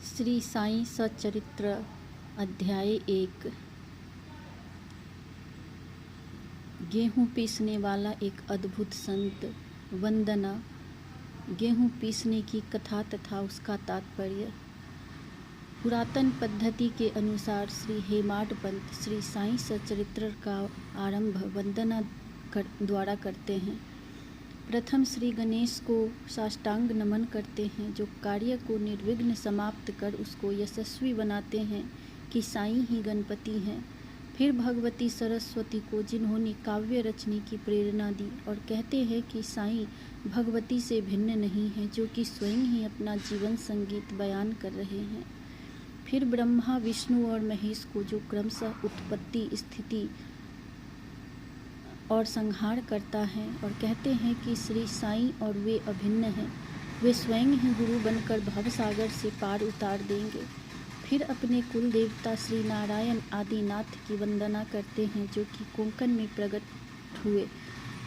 श्री साईं सच्चरित्र अध्याय 1। गेहूँ पीसने वाला एक अद्भुत संत। वंदना। गेहूँ पीसने की कथा तथा उसका तात्पर्य। पुरातन पद्धति के अनुसार श्री हेमाड पंत श्री साईं सच्चरित्र का आरंभ वंदना द्वारा करते हैं। प्रथम श्री गणेश को साष्टांग नमन करते हैं, जो कार्य को निर्विघ्न समाप्त कर उसको यशस्वी बनाते हैं कि साईं ही गणपति हैं। फिर भगवती सरस्वती को, जिन्होंने काव्य रचने की प्रेरणा दी, और कहते हैं कि साईं भगवती से भिन्न नहीं है, जो कि स्वयं ही अपना जीवन संगीत बयान कर रहे हैं। फिर ब्रह्मा, विष्णु और महेश को, जो क्रमशः उत्पत्ति, स्थिति और संहार करता है, और कहते हैं कि श्री साईं और वे अभिन्न हैं, वे स्वयं ही गुरु बनकर भवसागर से पार उतार देंगे। फिर अपने कुल देवता श्री नारायण आदिनाथ की वंदना करते हैं, जो कि कोंकण में प्रकट हुए।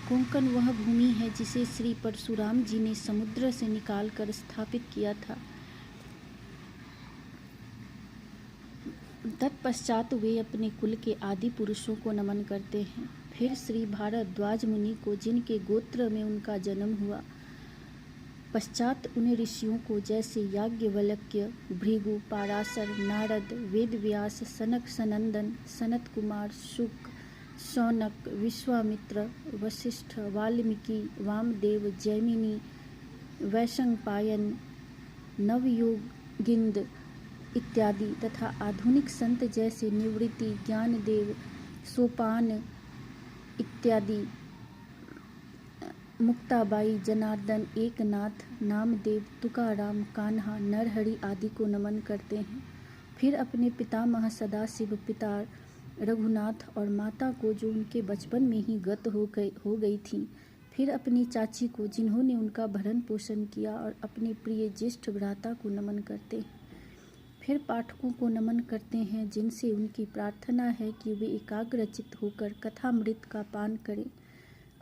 कोंकण वह भूमि है जिसे श्री परशुराम जी ने समुद्र से निकालकर स्थापित किया था। तत्पश्चात वे अपने कुल के आदि पुरुषों को नमन करते हैं। फिर श्री भारद्वाज मुनि को, जिनके गोत्र में उनका जन्म हुआ। पश्चात उन ऋषियों को, जैसे याज्ञवल्क्य, भृगु, पाराशर, नारद, वेदव्यास, सनक सनंदन, सनत कुमार, शुक, शौनक, विश्वामित्र, वशिष्ठ, वाल्मीकि, वामदेव, जैमिनी, वैशंपायन, नवयोगिंद इत्यादि तथा आधुनिक संत जैसे निवृत्ति, ज्ञानदेव, सोपान इत्यादि, मुक्ताबाई, जनार्दन, एकनाथ, नामदेव, तुकाराम, कान्हा, नरहरि आदि को नमन करते हैं। फिर अपने पितामह सदाशिव, पिता रघुनाथ और माता को, जो उनके बचपन में ही गत हो गई थी। फिर अपनी चाची को, जिन्होंने उनका भरण पोषण किया, और अपने प्रिय ज्येष्ठ भ्राता को नमन करते हैं। फिर पाठकों को नमन करते हैं, जिनसे उनकी प्रार्थना है कि वे एकाग्रचित्त होकर कथामृत का पान करें।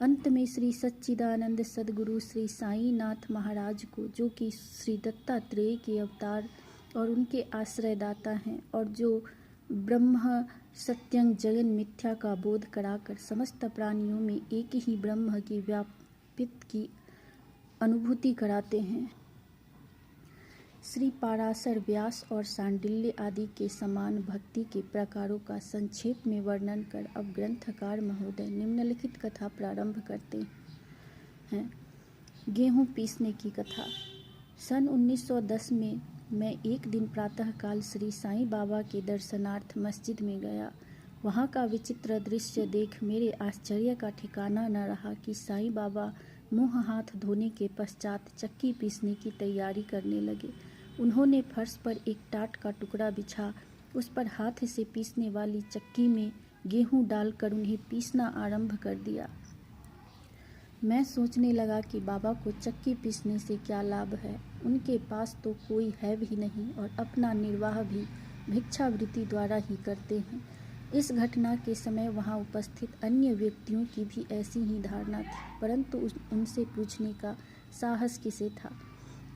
अंत में श्री सच्चिदानंद सद्गुरु श्री साईं नाथ महाराज को, जो कि श्री दत्तात्रेय के अवतार और उनके आश्रयदाता हैं, और जो ब्रह्म सत्यं जगन मिथ्या का बोध कराकर समस्त प्राणियों में एक ही ब्रह्म की व्यापित की अनुभूति कराते हैं। श्री पाराशर, व्यास और सांडिल्य आदि के समान भक्ति के प्रकारों का संक्षेप में वर्णन कर अब ग्रंथकार महोदय निम्नलिखित कथा प्रारंभ करते हैं। गेहूँ पीसने की कथा। सन 1910 में मैं एक दिन प्रातःकाल श्री साईं बाबा के दर्शनार्थ मस्जिद में गया। वहाँ का विचित्र दृश्य देख मेरे आश्चर्य का ठिकाना न रहा कि साईं बाबा मुँह हाथ धोने के पश्चात चक्की पीसने की तैयारी करने लगे। उन्होंने फर्श पर एक टाट का टुकड़ा बिछा उस पर हाथ से पीसने वाली चक्की में गेहूं डालकर उन्हें पीसना आरंभ कर दिया। मैं सोचने लगा कि बाबा को चक्की पीसने से क्या लाभ है। उनके पास तो कोई है भी नहीं और अपना निर्वाह भी भिक्षावृत्ति द्वारा ही करते हैं। इस घटना के समय वहां उपस्थित अन्य व्यक्तियों की भी ऐसी ही धारणा थी, परंतु उनसे पूछने का साहस किसे था।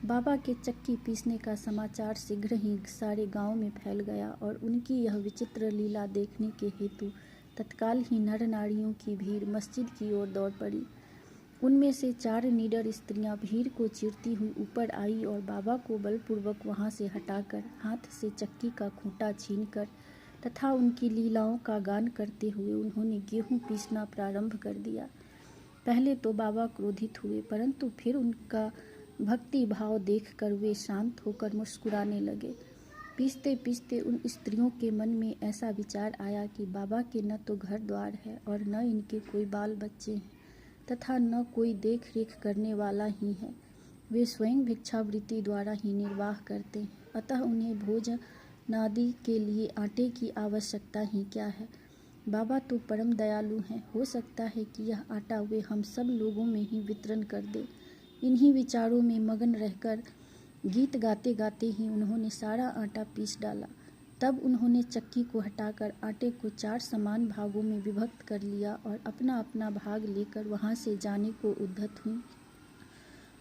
बाबा के चक्की पीसने का समाचार शीघ्र ही सारे गांव में फैल गया, और उनकी यह विचित्र लीला देखने के हेतु तत्काल ही नर नारियों की भीड़ मस्जिद की ओर दौड़ पड़ी। उनमें से 4 निडर स्त्रियां भीड़ को चीरती हुई ऊपर आई और बाबा को बलपूर्वक वहां से हटाकर हाथ से चक्की का खूंटा छीनकर तथा उनकी लीलाओं का गान करते हुए उन्होंने गेहूं पीसना प्रारंभ कर दिया। पहले तो बाबा क्रोधित हुए, परंतु फिर उनका भक्ति भाव देखकर वे शांत होकर मुस्कुराने लगे। पीसते पीसते उन स्त्रियों के मन में ऐसा विचार आया कि बाबा के न तो घर द्वार है और न इनके कोई बाल बच्चे हैं तथा न कोई देख रेख करने वाला ही है। वे स्वयं भिक्षावृत्ति द्वारा ही निर्वाह करते हैं, अतः उन्हें भोजनादि के लिए आटे की आवश्यकता ही क्या है। बाबा तो परम दयालु हैं, हो सकता है कि यह आटा वे हम सब लोगों में ही वितरण कर दे। इन्हीं विचारों में मगन रहकर गीत गाते गाते ही उन्होंने सारा आटा पीस डाला। तब उन्होंने चक्की को हटाकर आटे को 4 समान भागों में विभक्त कर लिया और अपना अपना भाग लेकर वहां से जाने को उद्यत हुई।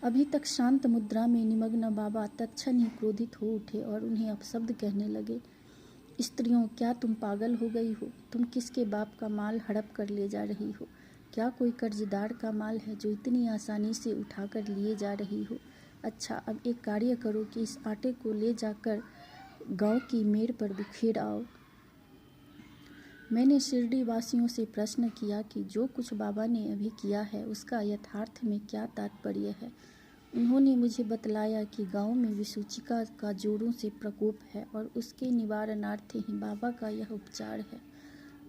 अभी तक शांत मुद्रा में निमग्न बाबा तत्क्षण ही क्रोधित हो उठे और उन्हें अपशब्द कहने लगे। स्त्रियों, क्या तुम पागल हो गई हो? तुम किसके बाप का माल हड़प कर ले जा रही हो? क्या कोई कर्जदार का माल है जो इतनी आसानी से उठाकर लिए जा रही हो? अच्छा, अब एक कार्य करो कि इस आटे को ले जाकर गांव की मेड़ पर बिखेर आओ। मैंने शिरडी वासियों से प्रश्न किया कि जो कुछ बाबा ने अभी किया है उसका यथार्थ में क्या तात्पर्य है। उन्होंने मुझे बतलाया कि गांव में विसूचिका का जोरों से प्रकोप है और उसके निवारणार्थ ही बाबा का यह उपचार है।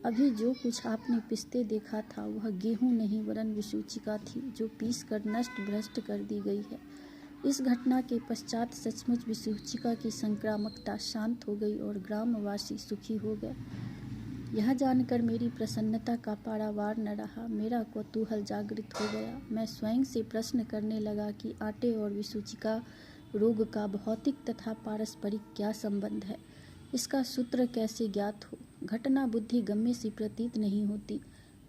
अभी जो कुछ आपने पिसते देखा था वह गेहूं नहीं वरन विसूचिका थी, जो पीस कर नष्ट भ्रष्ट कर दी गई है। इस घटना के पश्चात सचमुच विसूचिका की संक्रामकता शांत हो गई और ग्रामवासी सुखी हो गए। यह जानकर मेरी प्रसन्नता का पारावार न रहा। मेरा कौतूहल जागृत हो गया। मैं स्वयं से प्रश्न करने लगा कि आटे और विसूचिका रोग का भौतिक तथा पारस्परिक क्या संबंध है? इसका सूत्र कैसे ज्ञात हो? घटना बुद्धि गम्य सी प्रतीत नहीं होती।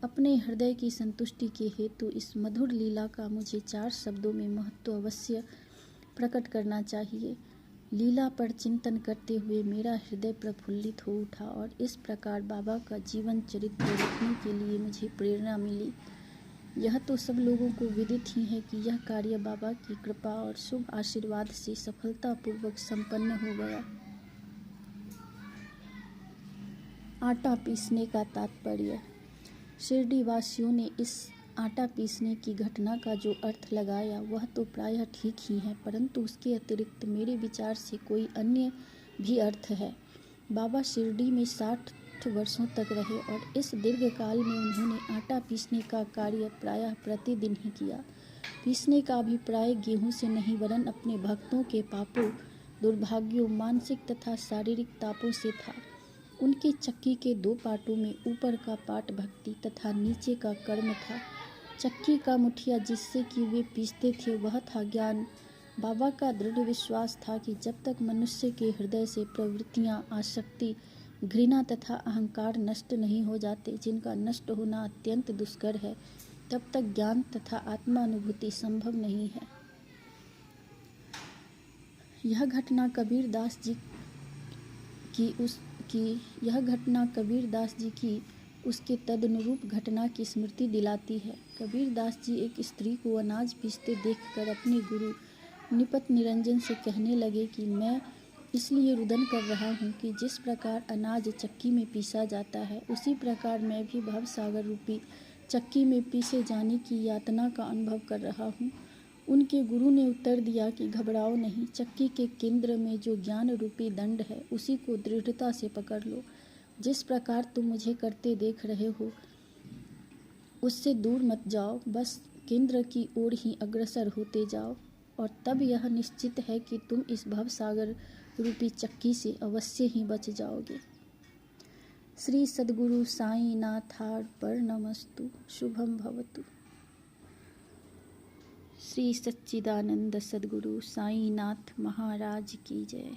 अपने हृदय की संतुष्टि के हेतु इस मधुर लीला का मुझे 4 शब्दों में महत्व अवश्य प्रकट करना चाहिए। लीला पर चिंतन करते हुए मेरा हृदय प्रफुल्लित हो उठा और इस प्रकार बाबा का जीवन चरित्र लिखने के लिए मुझे प्रेरणा मिली। यह तो सब लोगों को विदित ही है कि यह कार्य बाबा की कृपा और शुभ आशीर्वाद से सफलतापूर्वक संपन्न हो गया। आटा पीसने का तात्पर्य। शिरडी वासियों ने इस आटा पीसने की घटना का जो अर्थ लगाया वह तो प्रायः ठीक ही है, परंतु उसके अतिरिक्त मेरे विचार से कोई अन्य भी अर्थ है। बाबा शिरडी में 60 वर्षों तक रहे और इस दीर्घ काल में उन्होंने आटा पीसने का कार्य प्रायः प्रतिदिन ही किया। पीसने का अभिप्राय गेहूं से नहीं वरन अपने भक्तों के पापों, दुर्भाग्यों, मानसिक तथा शारीरिक तापों से था। उनकी चक्की के 2 पाटों में ऊपर का पाट भक्ति तथा नीचे का कर्म था। चक्की का मुठिया जिससे कि वे पीसते थे वह था ज्ञान। बाबा का दृढ़ विश्वास था कि जब तक मनुष्य के हृदय से प्रवृत्तियाँ, आसक्ति, घृणा तथा अहंकार नष्ट नहीं हो जाते, जिनका नष्ट होना अत्यंत दुष्कर है, तब तक ज्ञान तथा आत्मानुभूति संभव नहीं है। यह घटना कबीरदास जी की उसके तदनुरूप घटना की स्मृति दिलाती है। कबीरदास जी एक स्त्री को अनाज पीसते देखकर अपने गुरु निपत निरंजन से कहने लगे कि मैं इसलिए रुदन कर रहा हूँ कि जिस प्रकार अनाज चक्की में पीसा जाता है उसी प्रकार मैं भी भवसागर रूपी चक्की में पीसे जाने की यातना का अनुभव कर रहा हूँ। उनके गुरु ने उत्तर दिया कि घबराओ नहीं, चक्की के केंद्र में जो ज्ञान रूपी दंड है उसी को दृढ़ता से पकड़ लो। जिस प्रकार तुम मुझे करते देख रहे हो उससे दूर मत जाओ, बस केंद्र की ओर ही अग्रसर होते जाओ और तब यह निश्चित है कि तुम इस भवसागर रूपी चक्की से अवश्य ही बच जाओगे। श्री सद्गुरु साईनाथार्पणमस्तु। शुभम भवतु। श्री सच्चिदानंद सद्गुरु साईनाथ महाराज की जय।